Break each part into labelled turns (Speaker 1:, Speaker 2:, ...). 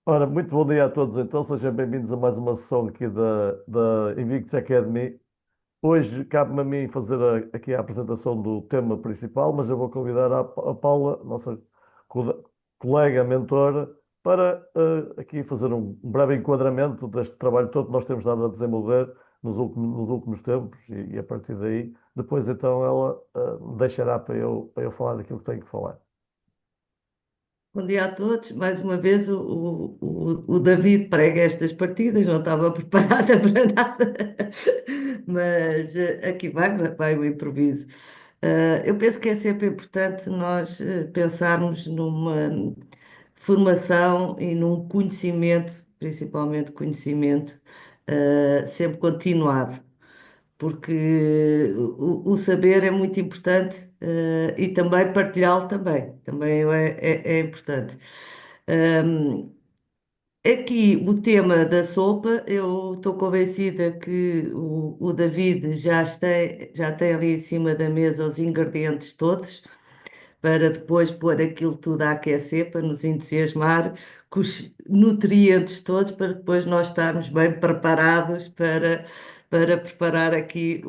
Speaker 1: Ora, muito bom dia a todos. Então, sejam bem-vindos a mais uma sessão aqui da Invictus Academy. Hoje cabe-me a mim fazer aqui a apresentação do tema principal, mas eu vou convidar a Paula, nossa co- colega, mentora, para aqui fazer um breve enquadramento deste trabalho todo que nós temos dado a desenvolver nos últimos tempos e a partir daí, depois então ela deixará para eu falar daquilo que tenho que falar.
Speaker 2: Bom dia a todos. Mais uma vez o David prega estas partidas, não estava preparada para nada, mas aqui vai o improviso. Eu penso que é sempre importante nós pensarmos numa formação e num conhecimento, principalmente conhecimento, sempre continuado, porque o saber é muito importante, e também partilhá-lo também é importante. Um, Aqui o tema da sopa, eu estou convencida que o David já tem ali em cima da mesa os ingredientes todos para depois pôr aquilo tudo a aquecer, para nos entusiasmar com os nutrientes todos, para depois nós estarmos bem preparados para preparar aqui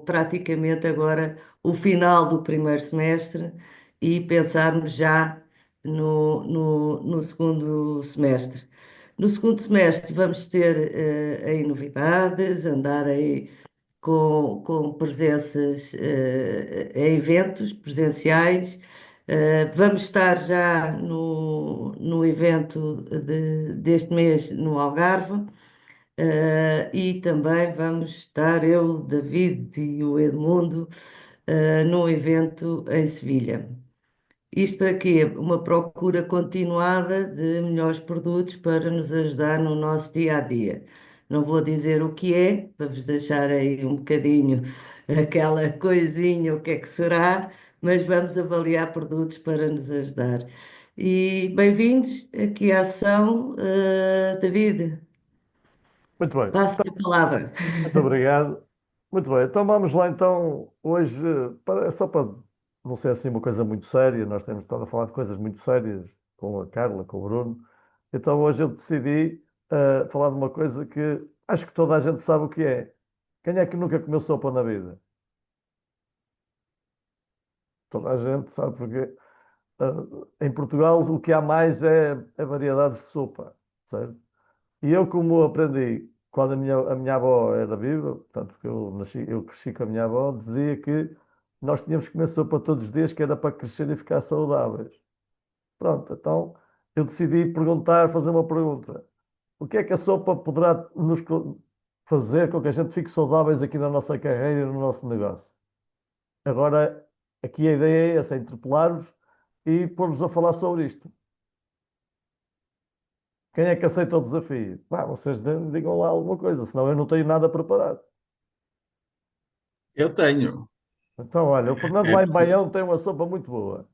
Speaker 2: praticamente agora o final do primeiro semestre e pensarmos já no segundo semestre. No segundo semestre vamos ter aí novidades, andar aí com presenças em eventos presenciais. Vamos estar já no evento deste mês no Algarve, e também vamos estar eu, o David e o Edmundo num evento em Sevilha. Isto para quê? Uma procura continuada de melhores produtos para nos ajudar no nosso dia a dia. Não vou dizer o que é, para vos deixar aí um bocadinho aquela coisinha, o que é que será, mas vamos avaliar produtos para nos ajudar. E bem-vindos aqui à ação, David,
Speaker 1: Muito bem.
Speaker 2: passo-lhe a palavra.
Speaker 1: Muito obrigado. Muito bem, então vamos lá então. Hoje, só para não ser assim uma coisa muito séria, nós temos estado a falar de coisas muito sérias com a Carla, com o Bruno. Então hoje eu decidi falar de uma coisa que acho que toda a gente sabe o que é. Quem é que nunca comeu sopa na vida? Toda a gente sabe porque em Portugal o que há mais é variedades de sopa, certo? E eu, como aprendi quando a minha avó era viva, portanto, que eu cresci com a minha avó, dizia que nós tínhamos que comer sopa todos os dias, que era para crescer e ficar saudáveis. Pronto, então eu decidi fazer uma pergunta. O que é que a sopa poderá fazer com que a gente fique saudáveis aqui na nossa carreira e no nosso negócio? Agora, aqui a ideia é essa, é interpelar-vos e pôr-vos a falar sobre isto. Quem é que aceita o desafio? Pá, vocês digam lá alguma coisa, senão eu não tenho nada preparado.
Speaker 3: Eu tenho.
Speaker 1: Então, olha, o Fernando
Speaker 3: É,
Speaker 1: lá em
Speaker 3: por-
Speaker 1: Baião tem uma sopa muito boa.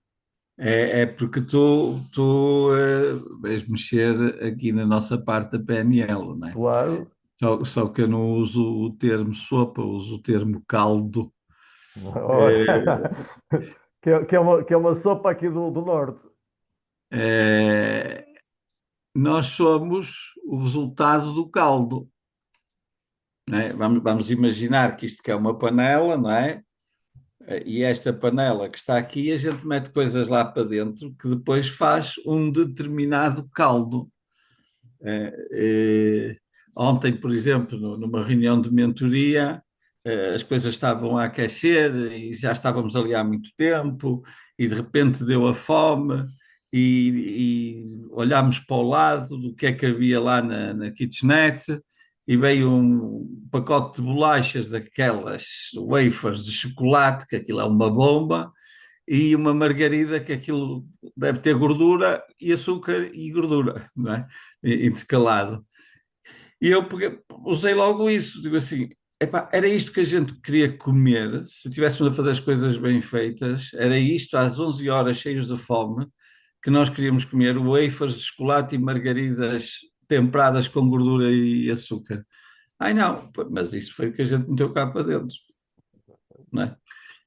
Speaker 3: é porque tu vais mexer aqui na nossa parte da PNL, não é?
Speaker 1: Claro.
Speaker 3: Só que eu não uso o termo sopa, uso o termo caldo.
Speaker 1: Olha,
Speaker 3: É,
Speaker 1: que é uma sopa aqui do norte.
Speaker 3: é, nós somos o resultado do caldo, não é? Vamos imaginar que isto que é uma panela, não é? E esta panela que está aqui, a gente mete coisas lá para dentro que depois faz um determinado caldo. Eh, Ontem, por exemplo, numa reunião de mentoria, as coisas estavam a aquecer e já estávamos ali há muito tempo, e de repente deu a fome, e olhámos para o lado do que é que havia lá na kitchenette, e veio um pacote de bolachas daquelas wafers de chocolate, que aquilo é uma bomba, e uma margarida que aquilo deve ter gordura e açúcar e gordura, não é? Intercalado. E eu usei logo isso, digo assim, epá, era isto que a gente queria comer, se estivéssemos a fazer as coisas bem feitas, era isto às 11 horas, cheios de fome, que nós queríamos comer wafers de chocolate e margaridas temperadas com gordura e açúcar. Ai não, pô, mas isso foi o que a gente meteu cá para dentro, não é?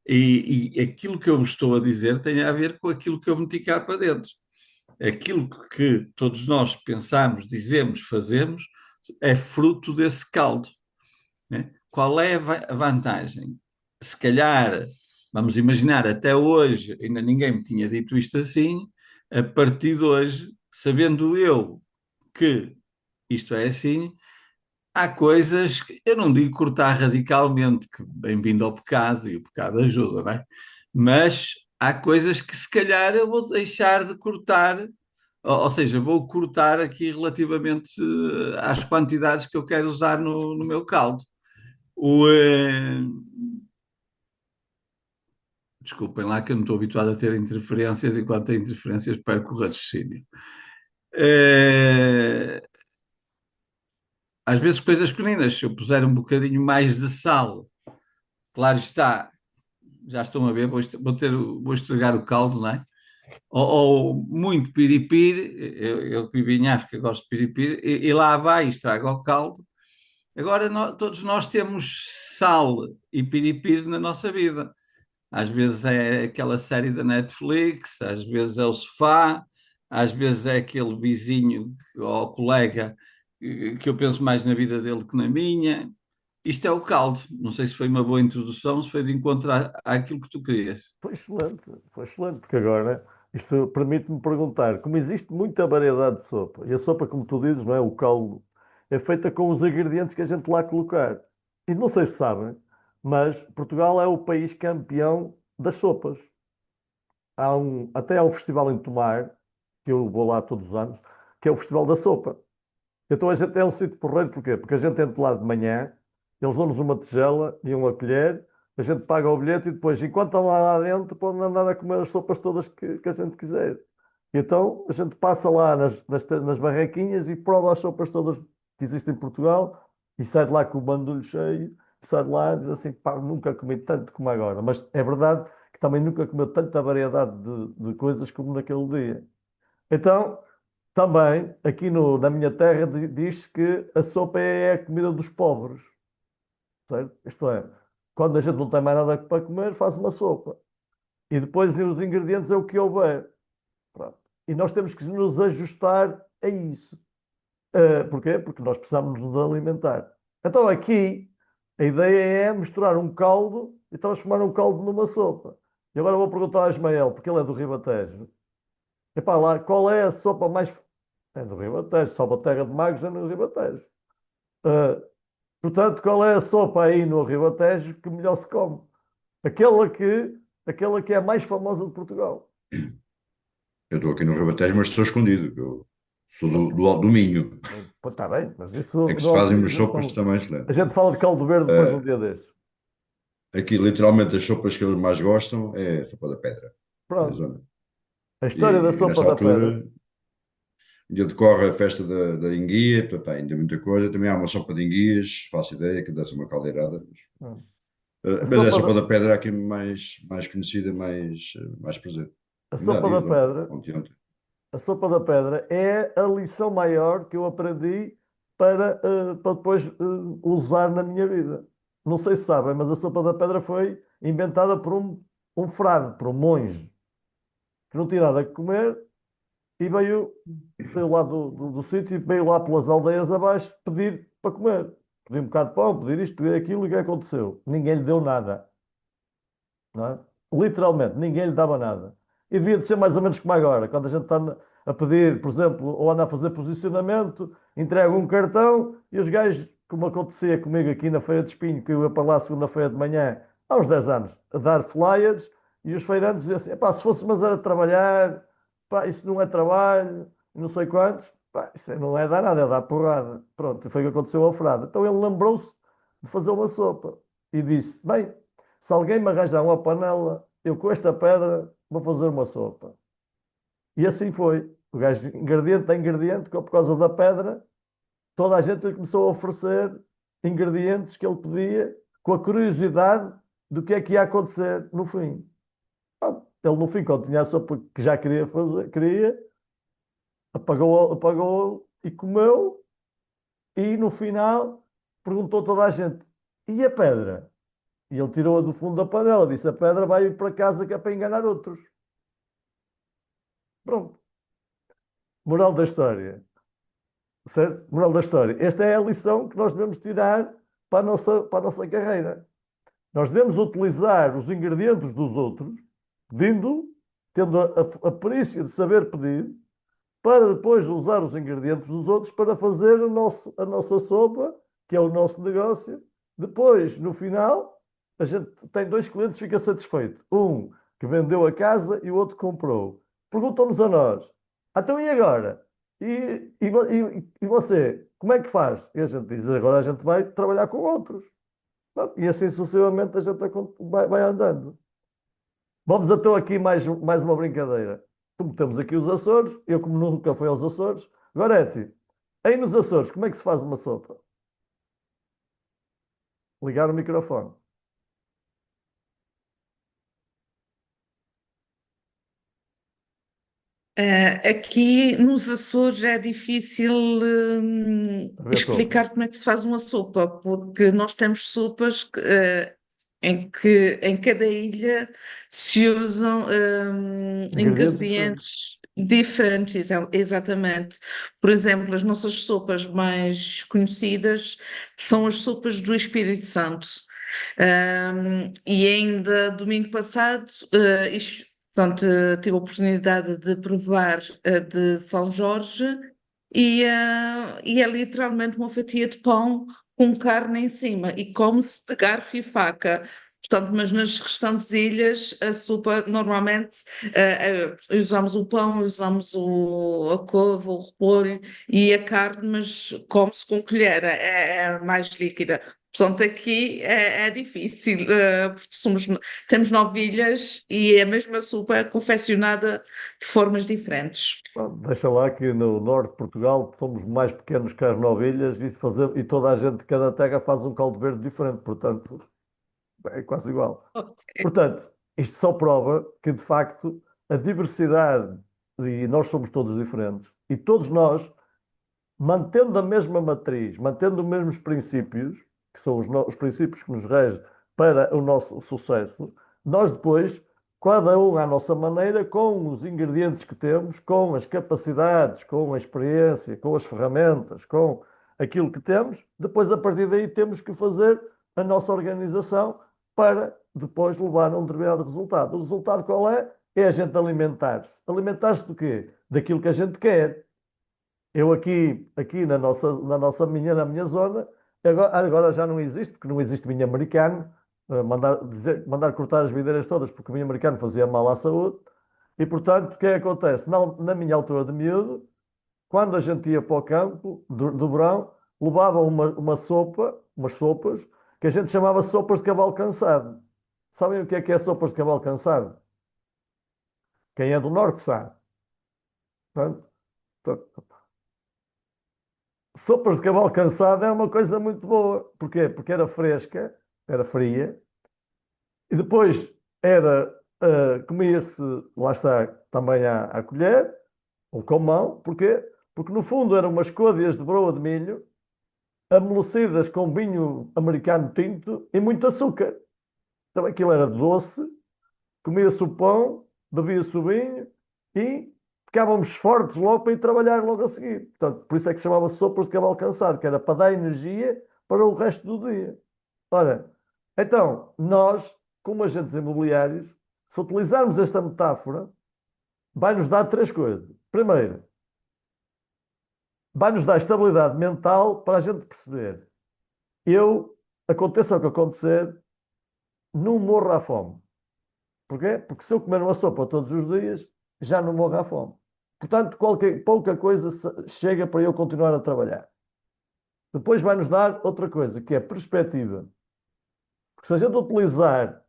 Speaker 3: E aquilo que eu vos estou a dizer tem a ver com aquilo que eu meti cá para dentro. aquilo que todos nós pensamos, dizemos, fazemos, é fruto desse caldo, né? Qual é a vantagem? Se calhar, vamos imaginar, até hoje, ainda ninguém me tinha dito isto assim, a partir de hoje, sabendo eu que isto é assim, há coisas que eu não digo cortar radicalmente, que bem-vindo ao pecado, e o pecado ajuda, não é? Mas há coisas que se calhar eu vou deixar de cortar, ou seja, vou cortar aqui relativamente às quantidades que eu quero usar no meu caldo. O, eh, Desculpem lá que eu não estou habituado a ter interferências, enquanto tem interferências perco o raciocínio. Eh, Às vezes coisas pequeninas, se eu puser um bocadinho mais de sal, claro está, já estão a ver, vou estragar o caldo, não é? Ou muito piripiri, eu que vivi em África gosto de piripiri, e lá vai e estraga o caldo. Agora todos nós temos sal e piripiri na nossa vida. Às vezes é aquela série da Netflix, às vezes é o sofá, às vezes é aquele vizinho ou colega que eu penso mais na vida dele que na minha. Isto é o caldo. Não sei se foi uma boa introdução, se foi de encontro àquilo que tu querias.
Speaker 1: Foi excelente, porque agora isto permite-me perguntar, como existe muita variedade de sopa, e a sopa, como tu dizes, não é? O caldo é feita com os ingredientes que a gente lá colocar. E não sei se sabem, mas Portugal é o país campeão das sopas. Até há um festival em Tomar, que eu vou lá todos os anos, que é o Festival da Sopa. Então a gente é um sítio porreiro, porquê? Porque a gente entra lá de manhã, eles dão-nos uma tigela e uma colher, a gente paga o bilhete e depois, enquanto estão lá dentro, podem andar a comer as sopas todas que a gente quiser. Então a gente passa lá nas barraquinhas e prova as sopas todas que existem em Portugal e sai de lá com o bandulho cheio, sai de lá e diz assim, pá, nunca comi tanto como agora. Mas é verdade que também nunca comeu tanta variedade de coisas como naquele dia. Então, também, aqui na minha terra, diz-se que a sopa é a comida dos pobres, certo? Isto é, quando a gente não tem mais nada para comer, faz uma sopa. E depois os ingredientes é o que houver. Pronto. E nós temos que nos ajustar a isso. Porquê? Porque nós precisamos nos alimentar. Então aqui, a ideia é misturar um caldo e transformar um caldo numa sopa. E agora vou perguntar ao Ismael, porque ele é do Ribatejo. Epá, lá, qual é a sopa mais. É do Ribatejo, Salvaterra de Magos é no Ribatejo. Ah, portanto, qual é a sopa aí no Ribatejo que melhor se come? Aquela que, aquela que é a mais famosa de Portugal.
Speaker 4: Eu estou aqui no Ribatejo, mas estou escondido. Eu sou do Alto do Minho,
Speaker 1: Pô, está bem, mas isso
Speaker 4: em que se
Speaker 1: não
Speaker 4: fazem umas
Speaker 1: não
Speaker 4: sopas
Speaker 1: são-
Speaker 4: também
Speaker 1: A
Speaker 4: excelentes.
Speaker 1: gente fala de caldo verde depois um dia desses.
Speaker 4: Aqui, literalmente, as sopas que eles mais gostam é a sopa da pedra, da
Speaker 1: Pronto.
Speaker 4: zona.
Speaker 1: A
Speaker 4: E,
Speaker 1: história da
Speaker 4: e
Speaker 1: sopa
Speaker 4: nesta
Speaker 1: da pedra.
Speaker 4: altura, ainda decorre a festa da enguia, portanto, pá, ainda muita coisa. Também há uma sopa de enguias, faço ideia, que deve ser uma caldeirada.
Speaker 1: Hum.
Speaker 4: Mas,
Speaker 1: A
Speaker 4: mas é a
Speaker 1: sopa da,
Speaker 4: sopa da pedra aqui mais conhecida, mais presente.
Speaker 1: a
Speaker 4: Ainda há
Speaker 1: sopa da
Speaker 4: dias, ontem,
Speaker 1: pedra,
Speaker 4: ontem.
Speaker 1: a sopa da pedra é a lição maior que eu aprendi para depois usar na minha vida. Não sei se sabem, mas a sopa da pedra foi inventada por um frade, por um monge, que não tinha nada a comer e saiu lá do sítio e veio lá pelas aldeias abaixo pedir para comer. Pedir um bocado de pão, pedir isto, pedir aquilo, e o que aconteceu? Ninguém lhe deu nada, não é? Literalmente, ninguém lhe dava nada. E devia de ser mais ou menos como agora, quando a gente está a pedir, por exemplo, ou anda a fazer posicionamento, entrega um cartão e os gajos, como acontecia comigo aqui na Feira de Espinho, que eu ia para lá segunda-feira de manhã, há uns 10 anos, a dar flyers, e os feirantes diziam assim: "Epá, se fosse mas era trabalhar, pá, isso não é trabalho, não sei quantos, pá, isso não é dar nada, é dar porrada." Pronto, e foi o que aconteceu ao frade. Então ele lembrou-se de fazer uma sopa e disse: "Bem, se alguém me arranjar uma panela, eu com esta pedra vou fazer uma sopa." E assim foi. O gajo, ingrediente a ingrediente, por causa da pedra, toda a gente lhe começou a oferecer ingredientes que ele pedia, com a curiosidade do que é que ia acontecer no fim. Pronto, ele, no fim, quando tinha a sopa que já queria fazer, apagou e comeu, e no final perguntou a toda a gente: "E a pedra?" E ele tirou-a do fundo da panela, disse: "A pedra vai para casa que é para enganar outros." Pronto. Moral da história, certo? Moral da história. Esta é a lição que nós devemos tirar para a nossa carreira. Nós devemos utilizar os ingredientes dos outros, pedindo, tendo a perícia de saber pedir, para depois usar os ingredientes dos outros para fazer a nossa sopa, que é o nosso negócio. Depois, no final, a gente tem dois clientes e fica satisfeito. Um que vendeu a casa e o outro comprou. Perguntam-nos a nós, então e agora? E você, como é que faz? E a gente diz, agora a gente vai trabalhar com outros. E assim sucessivamente a gente vai andando. Vamos então aqui mais uma brincadeira. Como temos aqui os Açores, eu como nunca fui aos Açores, Gorete, aí nos Açores, como é que se faz uma sopa? Ligar o microfone.
Speaker 5: Aqui nos Açores é difícil
Speaker 1: A ver a sopa.
Speaker 5: explicar como é que se faz uma sopa, porque nós temos sopas em que em cada ilha se usam
Speaker 1: Ingredientes diferentes.
Speaker 5: ingredientes diferentes, exatamente. Por exemplo, as nossas sopas mais conhecidas são as sopas do Espírito Santo. E ainda domingo passado, portanto, tive a oportunidade de provar de São Jorge e é literalmente uma fatia de pão com carne em cima e come-se de garfo e faca. Portanto, mas nas restantes ilhas, a sopa normalmente usamos o pão, usamos a couve, o repolho e a carne, mas come-se com colher, é mais líquida. Portanto, aqui é difícil, porque temos 9 ilhas e a mesma sopa é confeccionada de formas diferentes.
Speaker 1: Bom, deixa lá que no norte de Portugal somos mais pequenos que as novilhas e toda a gente de cada terra faz um caldo verde diferente, portanto é quase igual. Portanto, isto só prova que de facto a diversidade, e nós somos todos diferentes, e todos nós, mantendo a mesma matriz, mantendo os mesmos princípios, que são os princípios que nos regem para o nosso sucesso, nós depois, cada um à nossa maneira, com os ingredientes que temos, com as capacidades, com a experiência, com as ferramentas, com aquilo que temos, depois a partir daí temos que fazer a nossa organização para depois levar a um determinado resultado. O resultado qual é? É a gente alimentar-se. Alimentar-se do quê? Daquilo que a gente quer. Eu aqui na minha zona, agora já não existe, porque não existe vinho americano, mandar cortar as videiras todas, porque o vinho americano fazia mal à saúde. E, portanto, o que é que acontece? Na minha altura de miúdo, quando a gente ia para o campo, do verão, levavam uma sopa, umas sopas, que a gente chamava sopas de cavalo cansado. Sabem o que é sopas de cavalo cansado? Quem é do norte sabe. Portanto, sopas de cavalo cansado é uma coisa muito boa. Porquê? Porque era fresca, era fria, e depois comia-se, lá está, também à colher, ou com mão. Porquê? Porque no fundo eram umas côdeas de broa de milho, amolecidas com vinho americano tinto e muito açúcar. Então aquilo era doce, comia-se o pão, bebia-se o vinho e ficávamos fortes logo para ir trabalhar logo a seguir. Portanto, por isso é que se chamava sopas de cavalo cansado, que era para dar energia para o resto do dia. Ora, então, nós, como agentes imobiliários, se utilizarmos esta metáfora, vai-nos dar três coisas. Primeiro, vai-nos dar estabilidade mental para a gente perceber. Aconteça o que acontecer, não morro à fome. Porquê? Porque se eu comer uma sopa todos os dias, já não morro à fome. Portanto, pouca coisa chega para eu continuar a trabalhar. Depois vai-nos dar outra coisa, que é perspectiva. Porque se a gente utilizar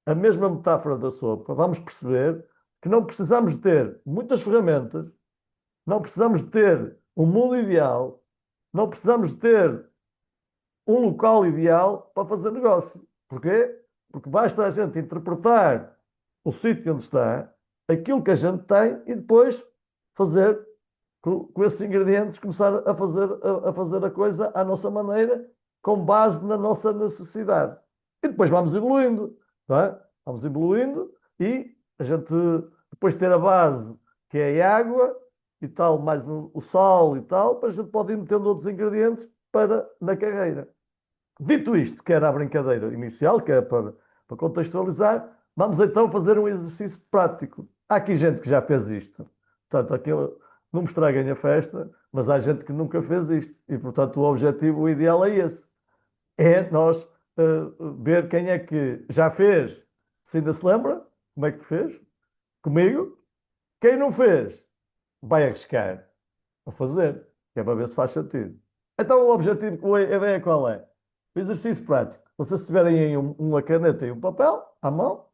Speaker 1: a mesma metáfora da sopa, vamos perceber que não precisamos de ter muitas ferramentas, não precisamos de ter um mundo ideal, não precisamos de ter um local ideal para fazer negócio. Porquê? Porque basta a gente interpretar o sítio onde está, aquilo que a gente tem e depois fazer com esses ingredientes, começar a fazer a coisa à nossa maneira, com base na nossa necessidade. E depois vamos evoluindo, não é? Vamos evoluindo e a gente depois ter a base, que é a água, e tal, mais o sal e tal, depois a gente pode ir metendo outros ingredientes para na carreira. Dito isto, que era a brincadeira inicial, que é para contextualizar, vamos então fazer um exercício prático. Há aqui gente que já fez isto. Portanto, aquilo não me estraguem a festa, mas há gente que nunca fez isto. E, portanto, o objetivo, o ideal é esse. É nós ver quem é que já fez, se ainda se lembra, como é que fez, comigo. Quem não fez, vai arriscar a fazer, que é para ver se faz sentido. Então, o objetivo, a ideia qual é? O exercício prático. Vocês tiverem aí uma caneta e um papel à mão,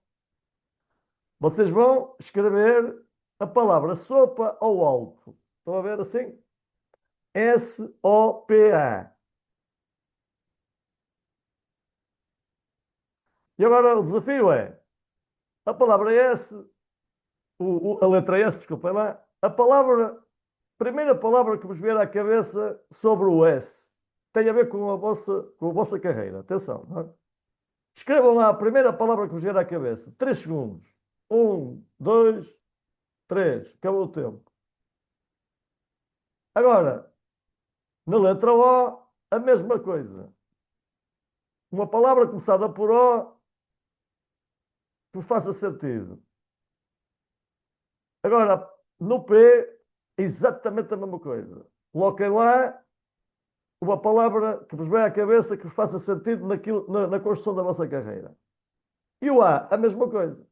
Speaker 1: vocês vão escrever a palavra sopa ao alto. Estão a ver assim? S-O-P-A. E agora o desafio é, a palavra S, a letra S, desculpem lá, primeira palavra que vos vier à cabeça sobre o S, tem a ver com a vossa carreira. Atenção, não é? Escrevam lá a primeira palavra que vos vier à cabeça. 3 segundos. 1, 2, 3. Acabou o tempo. Agora, na letra O, a mesma coisa. Uma palavra começada por O que faça sentido. Agora, no P, exatamente a mesma coisa. Coloquem lá uma palavra que vos vem à cabeça que vos faça sentido na construção da vossa carreira. E o A, a mesma coisa.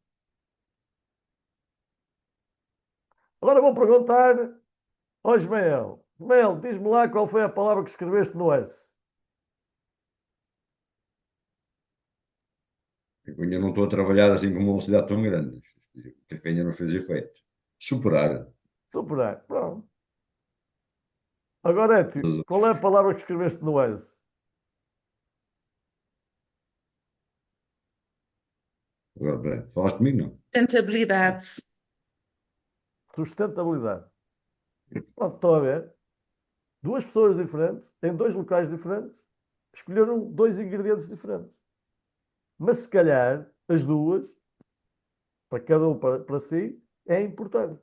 Speaker 1: Agora vou perguntar ao Ismael. Ismael, diz-me lá qual foi a palavra que escreveste no S.
Speaker 4: Eu ainda não estou a trabalhar assim com uma velocidade tão grande. O café ainda não fez efeito. Superar.
Speaker 1: Superar. Pronto. Agora, Étio, qual é a palavra que escreveste no S?
Speaker 4: Agora, peraí, falaste comigo, não?
Speaker 5: Sustentabilidade.
Speaker 1: Sustentabilidade. Pronto, estão a ver? Duas pessoas diferentes, em dois locais diferentes, escolheram dois ingredientes diferentes. Mas se calhar as duas, para cada um para si, é importante.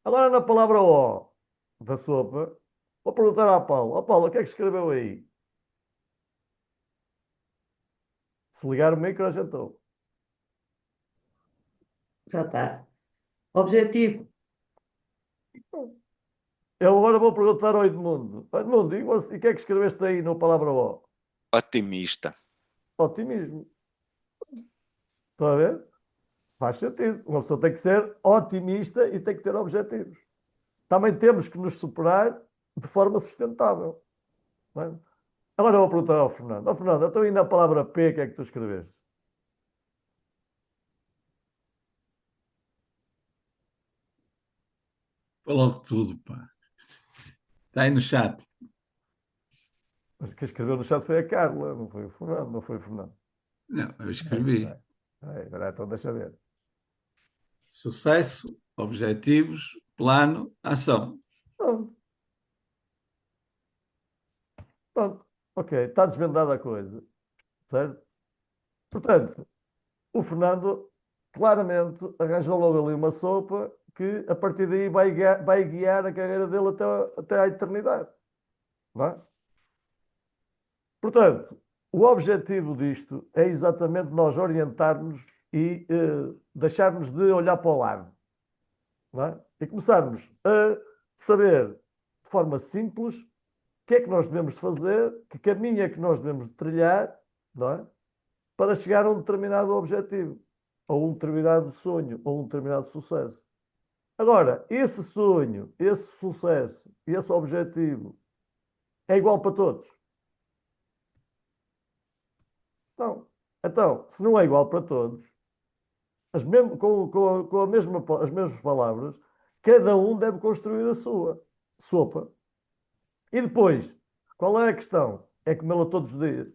Speaker 1: Agora na palavra O da sopa, vou perguntar ao Paulo. Ó Paulo, o que é que escreveu aí? Se ligar o micro, já estou.
Speaker 2: Já está. Objetivo.
Speaker 1: Eu agora vou perguntar ao Edmundo. Edmundo, e o que é que escreveste aí na palavra O?
Speaker 6: Otimista.
Speaker 1: Otimismo. Estão a ver? Faz sentido. Uma pessoa tem que ser otimista e tem que ter objetivos. Também temos que nos superar de forma sustentável. Não é? Agora vou perguntar ao Fernando. Ó Fernando, então aí na palavra P, o que é que tu escreveste?
Speaker 3: Falou tudo, pá. Está aí no chat.
Speaker 1: Mas quem escreveu no chat foi a Carla, não foi o Fernando, não foi o Fernando.
Speaker 3: Não, eu escrevi.
Speaker 1: Agora então deixa ver.
Speaker 3: Sucesso, objetivos, plano, ação.
Speaker 1: Pronto, pronto. Ok, está desvendada a coisa. Certo? Portanto, o Fernando claramente arranjou logo ali uma sopa que a partir daí vai guiar a carreira dele até à eternidade. Não é? Portanto, o objetivo disto é exatamente nós orientarmos e deixarmos de olhar para o lado. Não é? E começarmos a saber de forma simples o que é que nós devemos fazer, que caminho é que nós devemos trilhar, não é? Para chegar a um determinado objetivo, ou um determinado sonho, ou um determinado sucesso. Agora, esse sonho, esse sucesso, esse objetivo é igual para todos? Não. Então, se não é igual para todos, com as mesmas palavras, cada um deve construir a sua sopa. E depois, qual é a questão? É comê-la todos os dias.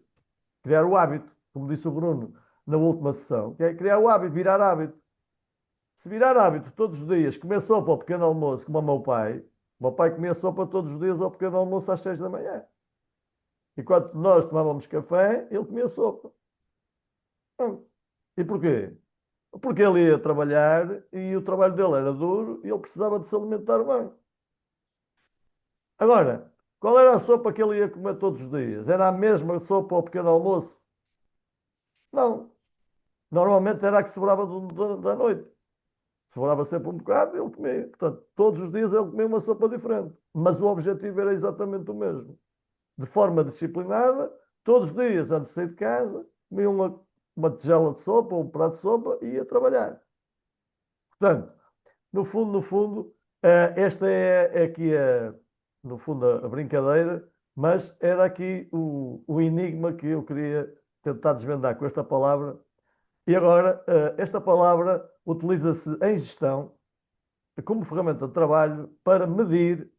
Speaker 1: Criar o hábito, como disse o Bruno na última sessão, que é criar o hábito, virar hábito. Se virar hábito todos os dias, comer sopa ao pequeno almoço, como o meu pai comia sopa todos os dias ao pequeno almoço às 6 da manhã. Enquanto nós tomávamos café, ele comia sopa. E porquê? Porque ele ia trabalhar e o trabalho dele era duro e ele precisava de se alimentar bem. Agora, qual era a sopa que ele ia comer todos os dias? Era a mesma sopa ao pequeno almoço? Não. Normalmente era a que sobrava da noite. Sobrava sempre um bocado e ele comia. Portanto, todos os dias ele comia uma sopa diferente. Mas o objetivo era exatamente o mesmo. De forma disciplinada, todos os dias, antes de sair de casa, comia uma tigela de sopa ou um prato de sopa e ia trabalhar. Portanto, no fundo, esta é aqui, no fundo, a brincadeira, mas era aqui o enigma que eu queria tentar desvendar com esta palavra. E agora, esta palavra utiliza-se em gestão como ferramenta de trabalho para medir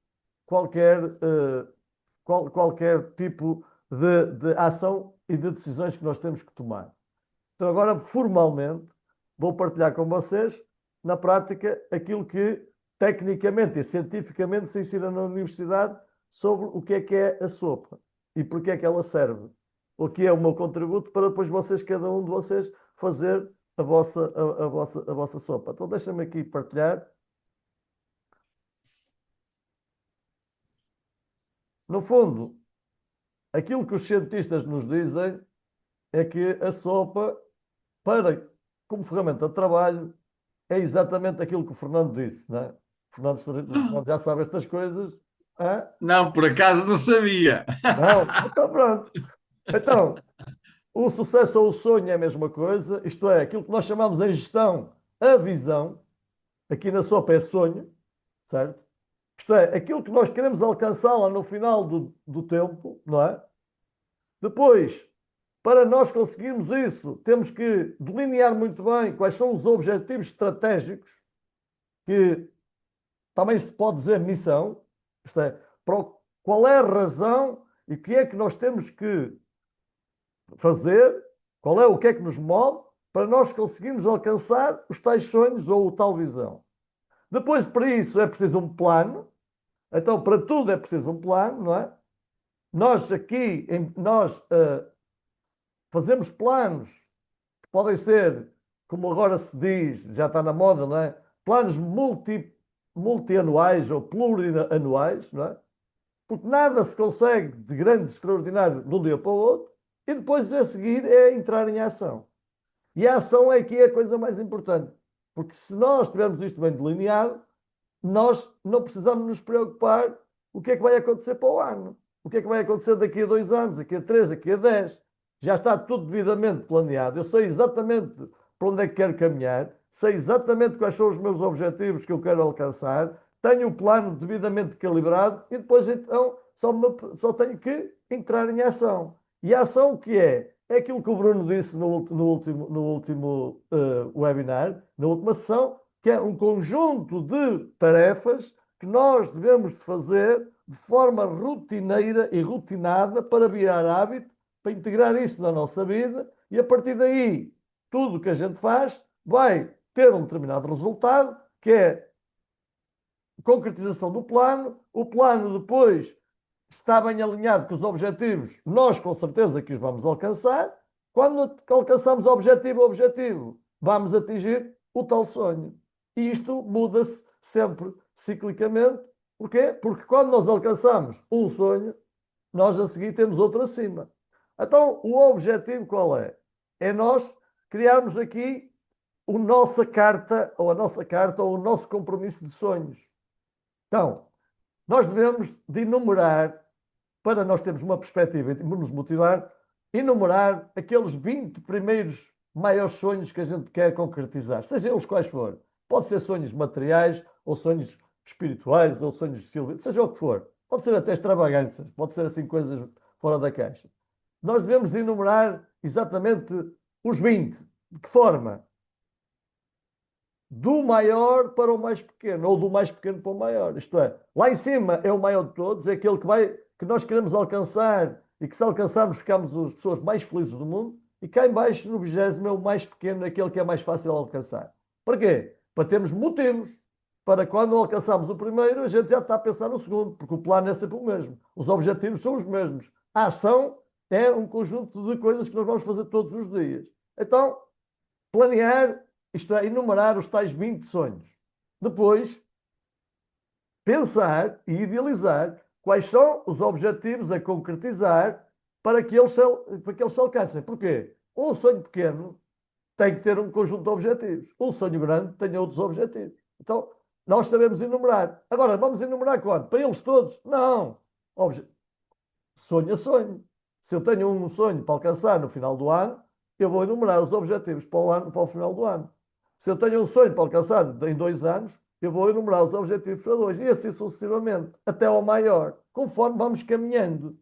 Speaker 1: qualquer, qualquer tipo de ação e de decisões que nós temos que tomar. Então, agora, formalmente, vou partilhar com vocês, na prática, aquilo que tecnicamente e cientificamente se ensina na universidade sobre o que é a sopa e porque é que ela serve. O que é o meu contributo para depois vocês, cada um de vocês, fazer a vossa sopa. Então, deixa-me aqui partilhar. No fundo, aquilo que os cientistas nos dizem é que a sopa, como ferramenta de trabalho, é exatamente aquilo que o Fernando disse, não é? O Fernando já sabe estas coisas. Hã?
Speaker 3: Não, por acaso não sabia.
Speaker 1: Não? Então pronto. Então, o sucesso ou o sonho é a mesma coisa, isto é, aquilo que nós chamamos em gestão a visão, aqui na sopa é sonho, certo? Isto é, aquilo que nós queremos alcançar lá no final do tempo, não é? Depois, para nós conseguirmos isso, temos que delinear muito bem quais são os objetivos estratégicos, que também se pode dizer missão, isto é, qual é a razão e o que é que nós temos que fazer, o que é que nos move para nós conseguirmos alcançar os tais sonhos ou o tal visão. Depois, para isso, é preciso um plano. Então, para tudo é preciso um plano, não é? Nós aqui, fazemos planos que podem ser, como agora se diz, já está na moda, não é? Planos multianuais ou plurianuais, não é? Porque nada se consegue de grande, extraordinário de um dia para o outro, e depois a seguir é entrar em ação. E a ação é que é a coisa mais importante, porque se nós tivermos isto bem delineado, nós não precisamos nos preocupar o que é que vai acontecer para o ano, o que é que vai acontecer daqui a 2 anos, daqui a 3, daqui a 10. Já está tudo devidamente planeado. Eu sei exatamente para onde é que quero caminhar, sei exatamente quais são os meus objetivos que eu quero alcançar, tenho um plano devidamente calibrado e depois então só tenho que entrar em ação. E a ação o que é? É aquilo que o Bruno disse no último webinar, na última sessão, que é um conjunto de tarefas que nós devemos de fazer de forma rotineira e rotinada para virar hábito, para integrar isso na nossa vida e a partir daí tudo o que a gente faz vai ter um determinado resultado, que é a concretização do plano. O plano depois está bem alinhado com os objetivos, nós com certeza que os vamos alcançar. Quando alcançamos objetivo, vamos atingir o tal sonho. E isto muda-se sempre ciclicamente. Porquê? Porque quando nós alcançamos um sonho, nós a seguir temos outro acima. Então, o objetivo qual é? É nós criarmos aqui a nossa carta ou o nosso compromisso de sonhos. Então, nós devemos de enumerar, para nós termos uma perspectiva e nos motivar, enumerar aqueles 20 primeiros maiores sonhos que a gente quer concretizar, seja eles quais forem. Pode ser sonhos materiais, ou sonhos espirituais, ou sonhos de silvio, seja o que for. Pode ser até extravagâncias, pode ser assim coisas fora da caixa. Nós devemos de enumerar exatamente os 20. De que forma? Do maior para o mais pequeno, ou do mais pequeno para o maior. Isto é, lá em cima é o maior de todos, é aquele que nós queremos alcançar e que se alcançarmos ficamos as pessoas mais felizes do mundo, e cá em baixo, no 20º, é o mais pequeno, aquele que é mais fácil de alcançar. Para quê? Para termos motivos. Para quando alcançarmos o primeiro, a gente já está a pensar no segundo, porque o plano é sempre o mesmo. Os objetivos são os mesmos. A ação é um conjunto de coisas que nós vamos fazer todos os dias. Então, planear, isto é, enumerar os tais 20 sonhos. Depois, pensar e idealizar quais são os objetivos a concretizar para que eles se alcancem. Porquê? Um sonho pequeno tem que ter um conjunto de objetivos. Um sonho grande tem outros objetivos. Então, nós sabemos enumerar. Agora, vamos enumerar quanto? Para eles todos? Não. Sonho a sonho. Se eu tenho um sonho para alcançar no final do ano, eu vou enumerar os objetivos para o ano, para o final do ano. Se eu tenho um sonho para alcançar em 2 anos, eu vou enumerar os objetivos para 2, e assim sucessivamente, até ao maior, conforme vamos caminhando.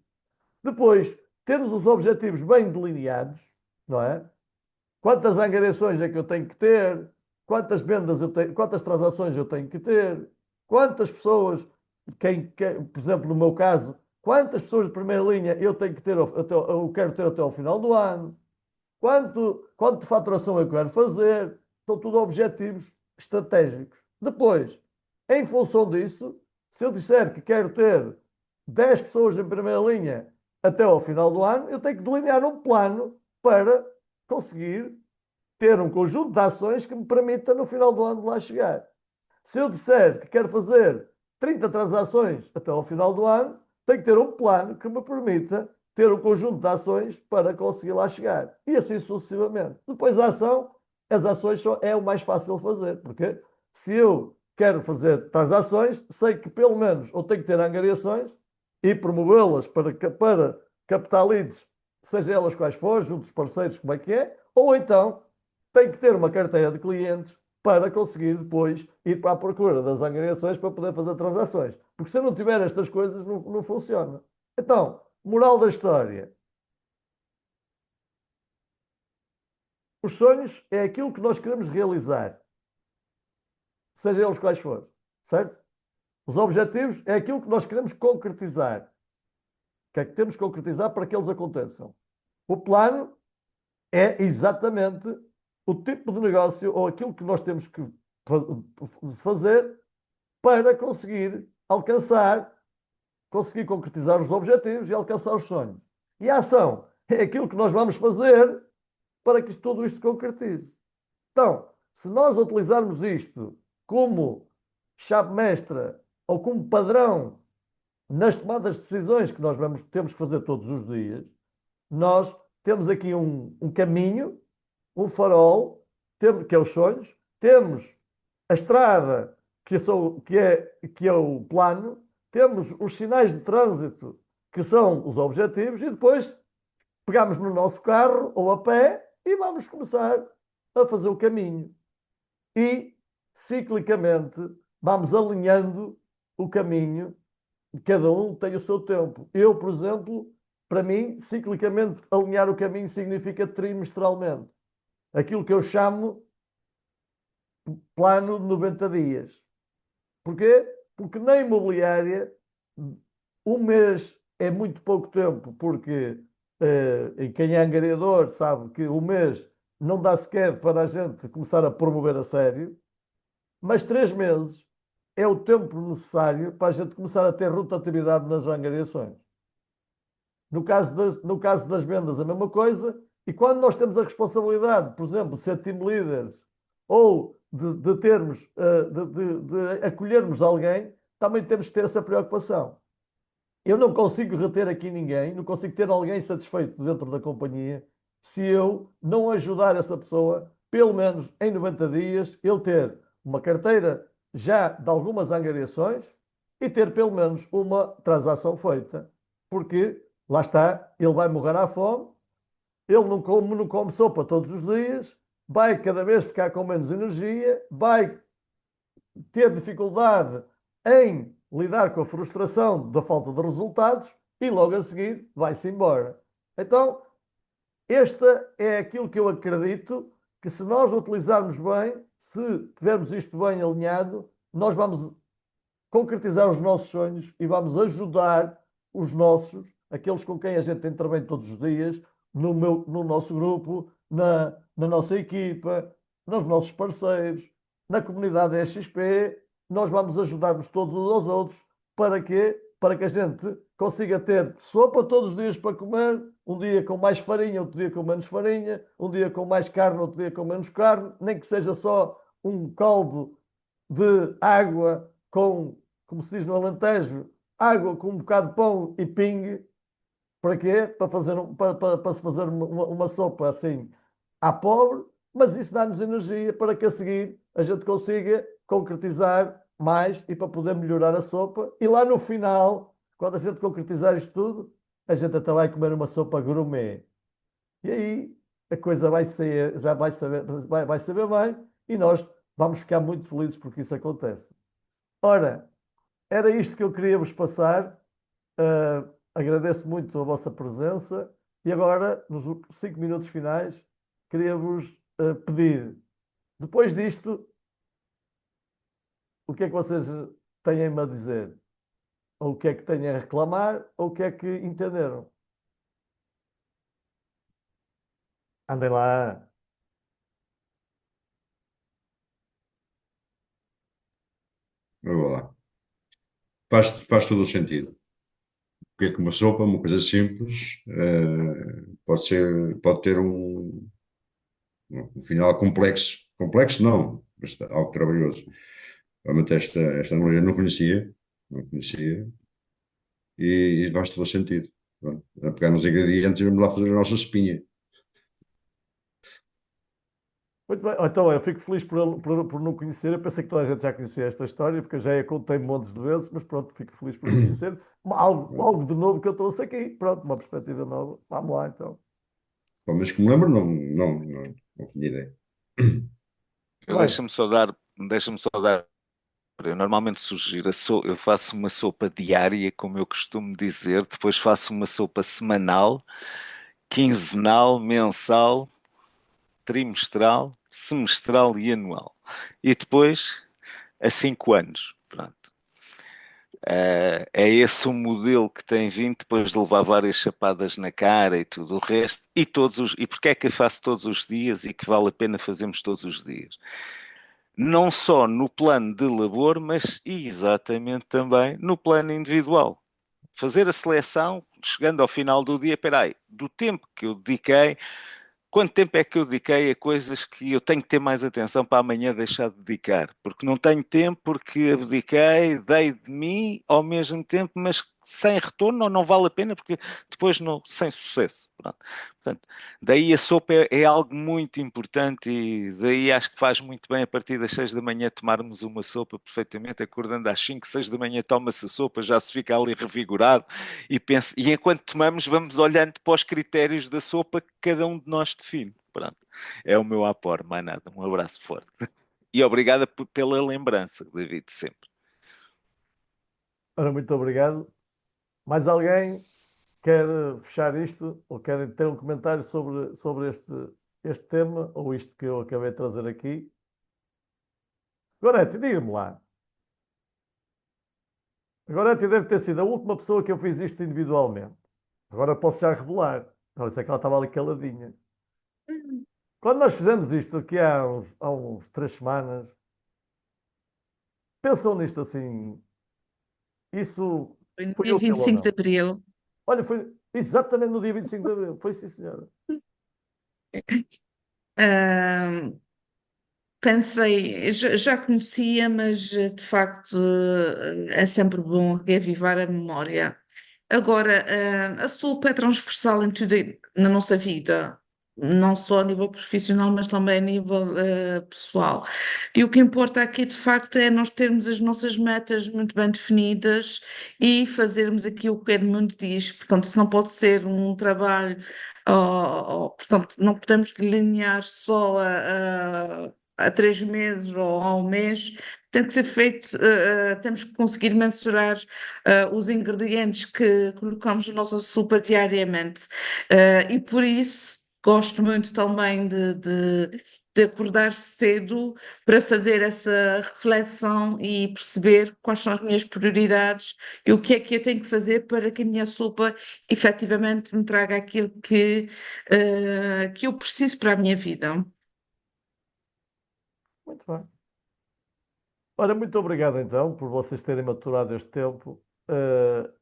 Speaker 1: Depois, temos os objetivos bem delineados, não é? Quantas angariações é que eu tenho que ter? Quantas vendas eu tenho, quantas transações eu tenho que ter? Quantas pessoas, por exemplo, no meu caso, quantas pessoas de primeira linha eu tenho que ter, eu quero ter até ao final do ano? Quanto de faturação eu quero fazer? São tudo objetivos estratégicos. Depois, em função disso, se eu disser que quero ter 10 pessoas em primeira linha até ao final do ano, eu tenho que delinear um plano para conseguir ter um conjunto de ações que me permita no final do ano lá chegar. Se eu disser que quero fazer 30 transações até ao final do ano, tenho que ter um plano que me permita ter um conjunto de ações para conseguir lá chegar. E assim sucessivamente. Depois as ações é o mais fácil de fazer, porque se eu quero fazer transações, sei que pelo menos ou tenho que ter angariações e promovê-las para captar leads, seja elas quais forem, junto dos parceiros, como é que é, ou então tenho que ter uma carteira de clientes para conseguir depois ir para a procura das angariações para poder fazer transações. Porque se eu não tiver estas coisas, não funciona. Então, moral da história. Os sonhos é aquilo que nós queremos realizar, seja eles quais forem, certo? Os objetivos é aquilo que nós queremos concretizar. O que é que temos que concretizar para que eles aconteçam? O plano é exatamente o tipo de negócio ou aquilo que nós temos que fazer para conseguir conseguir concretizar os objetivos e alcançar os sonhos. E a ação é aquilo que nós vamos fazer para que tudo isto concretize. Então, se nós utilizarmos isto como chave mestra ou como padrão nas tomadas de decisões que temos que fazer todos os dias, nós temos aqui um caminho, um farol, que é os sonhos, temos a estrada, que é o plano, temos os sinais de trânsito, que são os objetivos, e depois pegamos no nosso carro ou a pé e vamos começar a fazer o caminho. E, ciclicamente, vamos alinhando o caminho, cada um tem o seu tempo. Eu, por exemplo, para mim, ciclicamente, alinhar o caminho significa trimestralmente. Aquilo que eu chamo plano de 90 dias. Porquê? Porque na imobiliária, um mês é muito pouco tempo, porque e quem é angariador sabe que o mês não dá sequer para a gente começar a promover a sério, mas 3 meses é o tempo necessário para a gente começar a ter rotatividade nas angariações. No caso das vendas, a mesma coisa. E quando nós temos a responsabilidade, por exemplo, de ser team leaders ou de termos, de acolhermos alguém, também temos que ter essa preocupação. Eu não consigo reter aqui ninguém, não consigo ter alguém satisfeito dentro da companhia se eu não ajudar essa pessoa, pelo menos em 90 dias, ele ter uma carteira já de algumas angariações e ter pelo menos uma transação feita. Porque, lá está, ele vai morrer à fome, ele não come sopa todos os dias, vai cada vez ficar com menos energia, vai ter dificuldade em lidar com a frustração da falta de resultados e logo a seguir vai-se embora. Então, esta é aquilo que eu acredito que se nós utilizarmos bem, se tivermos isto bem alinhado, nós vamos concretizar os nossos sonhos e vamos ajudar os nossos, aqueles com quem a gente intervém todos os dias, no nosso grupo, na nossa equipa, nos nossos parceiros, na comunidade XP, nós vamos ajudar-nos todos uns aos outros para quê? Para que a gente consiga ter sopa todos os dias para comer, um dia com mais farinha, outro dia com menos farinha, um dia com mais carne, outro dia com menos carne, nem que seja só um caldo de água com, como se diz no Alentejo, água com um bocado de pão e pingue. Para quê? Para se fazer uma sopa assim à pobre, mas isso dá-nos energia para que a seguir a gente consiga concretizar mais e para poder melhorar a sopa. E lá no final, quando a gente concretizar isto tudo, a gente até vai comer uma sopa gourmet. E aí a coisa vai ser, já vai saber bem e nós vamos ficar muito felizes porque isso acontece. Ora, era isto que eu queria vos passar. Agradeço muito a vossa presença e agora, nos 5 minutos finais, queria-vos pedir, depois disto, o que é que vocês têm-me a dizer? Ou o que é que têm a reclamar, ou o que é que entenderam? Andem lá.
Speaker 4: Eu vou lá. Faz todo o sentido. Porque é que uma sopa, uma coisa simples, pode ter um final complexo. Complexo não, mas algo trabalhoso. Realmente esta analogia eu não conhecia, e faz todo o sentido. Pronto. A pegar nos ingredientes e vamos lá fazer a nossa espinha.
Speaker 1: Muito bem. Então, eu fico feliz por não conhecer. Eu pensei que toda a gente já conhecia esta história, porque eu já a contei montes de vezes, mas pronto, fico feliz por não conhecer. Algo de novo que eu trouxe aqui. Pronto, uma perspectiva nova. Vamos lá, então.
Speaker 4: Pelo menos que me lembro, não tinha ideia.
Speaker 6: Eu
Speaker 1: Bem,
Speaker 6: deixa-me só dar. Eu normalmente sugiro, eu faço uma sopa diária, como eu costumo dizer, depois faço uma sopa semanal, quinzenal, mensal, trimestral, semestral e anual. E depois a 5 anos. Pronto. É esse o modelo que tem vindo depois de levar várias chapadas na cara e tudo o resto. E porque é que eu faço todos os dias e que vale a pena fazermos todos os dias? Não só no plano de labor, mas exatamente também no plano individual. Fazer a seleção, chegando ao final do dia, espera aí, do tempo que eu dediquei, quanto tempo é que eu dediquei a coisas que eu tenho que ter mais atenção para amanhã deixar de dedicar? Porque não tenho tempo, porque abdiquei, dei de mim ao mesmo tempo, mas sem retorno, ou não vale a pena, porque depois não, sem sucesso. Pronto. Portanto, daí a sopa é algo muito importante e daí acho que faz muito bem a partir das 6 da manhã tomarmos uma sopa perfeitamente, acordando às 5, 6 da manhã toma-se a sopa, já se fica ali revigorado e pensa, e enquanto tomamos vamos olhando para os critérios da sopa que cada um de nós define. Pronto. É o meu apor, mais nada. Um abraço forte. E obrigada pela lembrança, David, sempre.
Speaker 1: ora, muito obrigado. Mais alguém quer fechar isto ou quer ter um comentário sobre este tema ou isto que eu acabei de trazer aqui? Gorete, diga-me lá. Gorete deve ter sido a última pessoa que eu fiz isto individualmente. Agora posso já revelar. Olha, isso é que ela estava ali caladinha. Quando nós fizemos isto aqui há uns 3 semanas, pensam nisto assim, isso
Speaker 5: Foi no
Speaker 1: foi
Speaker 5: dia
Speaker 1: útil
Speaker 5: vinte e
Speaker 1: ou
Speaker 5: cinco de
Speaker 1: não?
Speaker 5: Abril.
Speaker 1: Olha, foi exatamente no dia 25 de Abril. Foi sim, senhora.
Speaker 5: Ah, pensei, já conhecia, mas de facto é sempre bom reavivar a memória. Agora, a sopa é transversal em tudo na nossa vida, não só a nível profissional, mas também a nível pessoal. E o que importa aqui, de facto, é nós termos as nossas metas muito bem definidas e fazermos aquilo que Edmundo diz. Portanto, isso não pode ser um trabalho, portanto, não podemos delinear só a 3 meses ou a um mês. Tem que ser feito, temos que conseguir mensurar os ingredientes que colocamos na nossa sopa diariamente. E por isso gosto muito também de acordar cedo para fazer essa reflexão e perceber quais são as minhas prioridades e o que é que eu tenho que fazer para que a minha sopa efetivamente me traga aquilo que eu preciso para a minha vida.
Speaker 1: Muito bem. Ora, muito obrigado então por vocês terem maturado este tempo.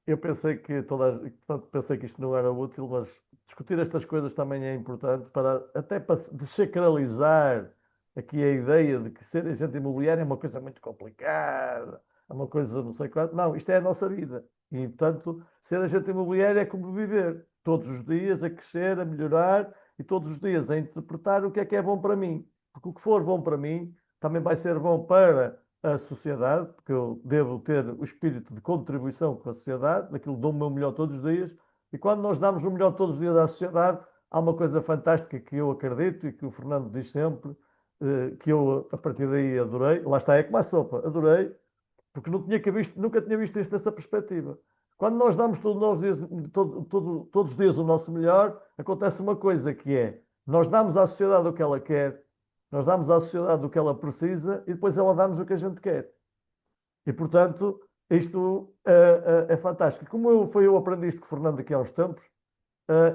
Speaker 1: Eu pensei que portanto, pensei que isto não era útil, mas discutir estas coisas também é importante até para desacralizar aqui a ideia de que ser agente imobiliário é uma coisa muito complicada. é uma coisa não sei quanto. Não, isto é a nossa vida. E, portanto, ser agente imobiliário é como viver todos os dias a crescer, a melhorar e todos os dias a interpretar o que é bom para mim. Porque o que for bom para mim também vai ser bom para a sociedade, porque eu devo ter o espírito de contribuição com a sociedade, daquilo que dou o meu melhor todos os dias. E quando nós damos o melhor todos os dias à sociedade, há uma coisa fantástica que eu acredito e que o Fernando diz sempre, que eu a partir daí adorei. Lá está, é como a sopa, adorei, porque nunca tinha visto isto dessa perspectiva. Quando nós damos todos os dias o nosso melhor, acontece uma coisa que é, nós damos à sociedade o que ela quer, nós damos à sociedade o que ela precisa e depois ela dá-nos o que a gente quer. E, portanto, isto é fantástico. Foi eu aprendi isto com o Fernando aqui há uns tempos,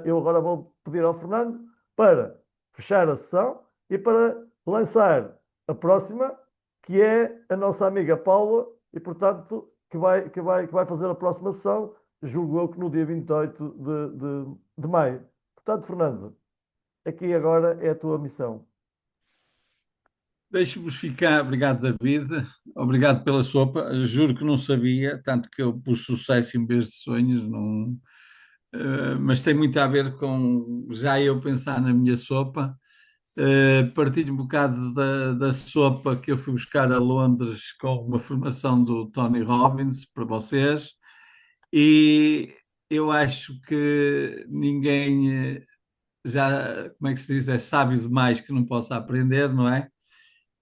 Speaker 1: eu agora vou pedir ao Fernando para fechar a sessão e para lançar a próxima, que é a nossa amiga Paula, e, portanto, que vai fazer a próxima sessão, julgo eu que no dia 28 de maio. Portanto, Fernando, aqui agora é a tua missão.
Speaker 3: Deixe-vos ficar, obrigado David, obrigado pela sopa, juro que não sabia, tanto que eu pus sucesso em vez de sonhos, não, mas tem muito a ver com já eu pensar na minha sopa. Partilho um bocado da sopa que eu fui buscar a Londres com uma formação do Tony Robbins para vocês, e eu acho que ninguém já, como é que se diz, é sábio demais que não possa aprender, não é?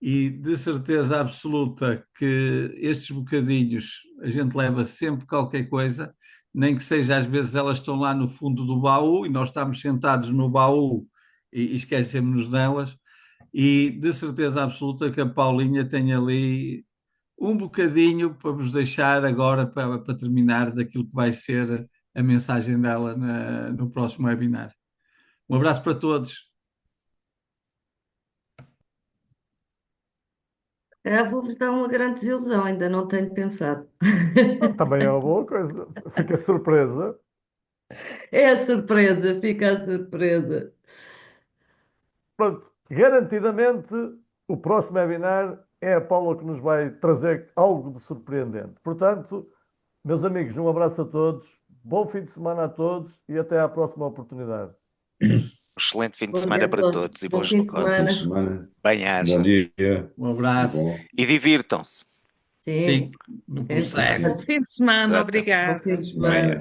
Speaker 3: E de certeza absoluta que estes bocadinhos a gente leva sempre qualquer coisa, nem que seja às vezes elas estão lá no fundo do baú e nós estamos sentados no baú e esquecemos-nos delas. E de certeza absoluta que a Paulinha tem ali um bocadinho para vos deixar agora para terminar daquilo que vai ser a mensagem dela no próximo webinar. Um abraço para todos.
Speaker 2: Vou-vos dar uma grande desilusão, ainda não tenho pensado.
Speaker 1: Também é uma boa coisa. Fica surpresa.
Speaker 2: É a surpresa, fica a surpresa.
Speaker 1: Pronto, garantidamente o próximo webinar é a Paula que nos vai trazer algo de surpreendente. Portanto, meus amigos, um abraço a todos, bom fim de semana a todos e até à próxima oportunidade.
Speaker 6: Excelente fim de
Speaker 2: Bom
Speaker 6: semana
Speaker 2: dia a
Speaker 6: para
Speaker 2: todos.
Speaker 6: todos e
Speaker 2: Bom
Speaker 6: bons
Speaker 2: fim de
Speaker 4: Fim de
Speaker 6: negócios.
Speaker 2: semana.
Speaker 4: semana.
Speaker 6: Bem-aja.
Speaker 4: Bom dia.
Speaker 3: Um abraço.
Speaker 4: Bom.
Speaker 6: E divirtam-se.
Speaker 2: Sim,
Speaker 3: Fique no
Speaker 2: é
Speaker 3: processo.
Speaker 5: Bom fim de semana,
Speaker 6: Exato.
Speaker 2: bom fim
Speaker 5: obrigada.
Speaker 2: de semana.
Speaker 4: Bem.